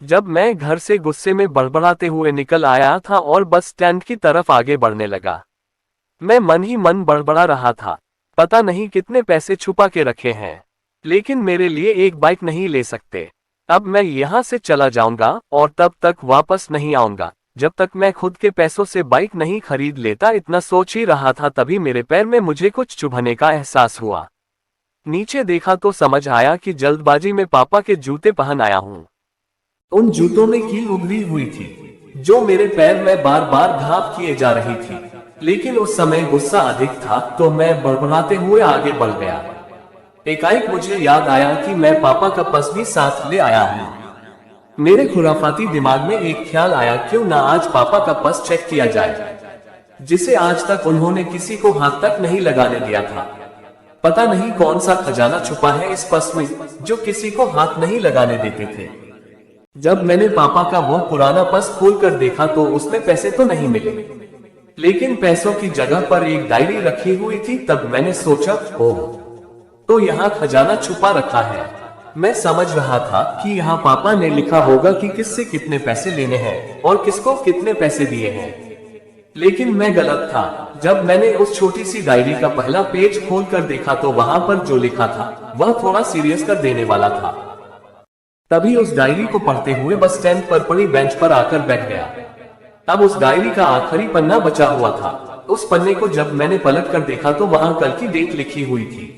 जब मैं घर से गुस्से में बड़बड़ाते हुए निकल आया था और बस स्टैंड की तरफ आगे बढ़ने लगा। मैं मन ही मन बड़बड़ा रहा था। पता नहीं कितने पैसे छुपा के रखे हैं, लेकिन मेरे लिए एक बाइक नहीं ले सकते। अब मैं यहाँ से चला जाऊंगा और तब तक वापस नहीं आऊंगा जब तक मैं खुद के पैसों से बाइक नहीं खरीद लेता। इतना सोच ही रहा था तभी मेरे पैर में मुझे कुछ चुभने का एहसास हुआ। नीचे देखा तो समझ आया कि जल्दबाजी में पापा के जूते पहन आया हूँ। उन जूतों में कील उभरी हुई थी जो मेरे पैर में बार बार घाव किए जा रही थी, लेकिन उस समय गुस्सा अधिक था तो मैं बड़बड़ाते हुए आगे बढ़ गया। एकाएक मुझे याद आया कि मैं पापा का पर्स भी साथ ले आया हूँ। मेरे खुराफाती दिमाग में एक ख्याल आया, क्यों ना आज पापा का पर्स चेक किया जाए, जिसे आज तक उन्होंने किसी को हाथ तक नहीं लगाने दिया था। पता नहीं कौन सा खजाना छुपा है इस पर्स में जो किसी को हाथ नहीं लगाने देते थे। जब मैंने पापा का वो पुराना पर्स खोलकर देखा तो उसमें पैसे तो नहीं मिले, लेकिन पैसों की जगह पर एक डायरी रखी हुई थी। तब मैंने सोचा, ओह, तो यहाँ खजाना छुपा रखा है। मैं समझ रहा था कि यहाँ पापा ने लिखा होगा कि किससे कितने पैसे लेने हैं और किसको कितने पैसे दिए हैं, लेकिन मैं गलत था। जब मैंने उस छोटी सी डायरी का पहला पेज खोलकर देखा तो वहां पर जो लिखा था वह थोड़ा सीरियस कर देने वाला था। तभी उस डायरी को पढ़ते हुए बस स्टैंड पर पड़ी बेंच पर आकर बैठ गया। तब उस डायरी का आखिरी पन्ना बचा हुआ था। उस पन्ने को जब मैंने पलट कर देखा तो वहां कल की डेट लिखी हुई थी।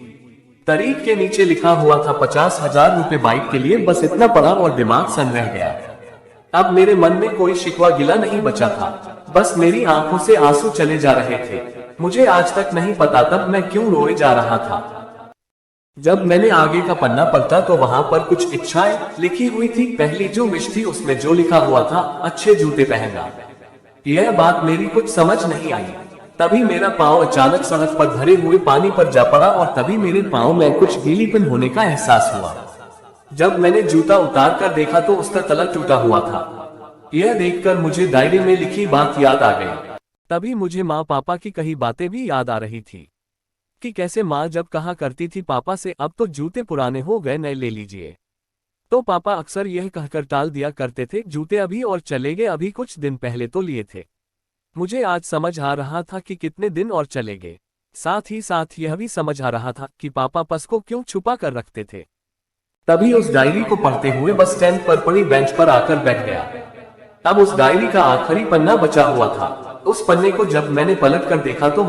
तारीख के नीचे लिखा हुआ था 50,000 रुपए बाइक के लिए। बस इतना पढ़ा और दिमाग सन रह गया। अब मेरे मन में कोई शिकवा गिला नहीं बचा था, बस मेरी आंखों से आंसू चले जा रहे थे। मुझे आज तक नहीं पता तब मैं क्यों रोए जा रहा था। जब मैंने आगे का पन्ना पलटा तो वहां पर कुछ इच्छाएं लिखी हुई थी। पहली जो विश थी उसमें जो लिखा हुआ था, अच्छे जूते पहनना। यह बात मेरी कुछ समझ नहीं आई। तभी मेरा पांव अचानक सड़क पर भरे हुए पानी पर जा पड़ा और तभी मेरे पांव में कुछ गीलीपन होने का एहसास हुआ। जब मैंने जूता उतार कर देखा तो उसका तला टूटा हुआ था। यह देखकर मुझे डायरी में लिखी बात याद आ गई। तभी मुझे माँ पापा की कही बातें भी याद आ रही थी कि कैसे माँ जब कहा करती थी पापा से, अब तो जूते पुराने हो गए, नए ले लीजिए, तो पापा अक्सर यह कहकर टाल दिया करते थे, जूते अभी और चलेंगे, अभी कुछ दिन पहले तो लिए थे। मुझे आज समझ आ रहा था कि कितने दिन और चलेंगे। साथ ही साथ यह भी समझ आ रहा था कि पापा पर्स को क्यों छुपा कर रखते थे। तभी उस डायरी को पढ़ते हुए बस स्टैंड पर पड़ी बेंच पर आकर बैठ गया। तब उस डायरी का आखिरी पन्ना बचा हुआ था। उस पन्ने को जब मैंने पलट कर देखा तो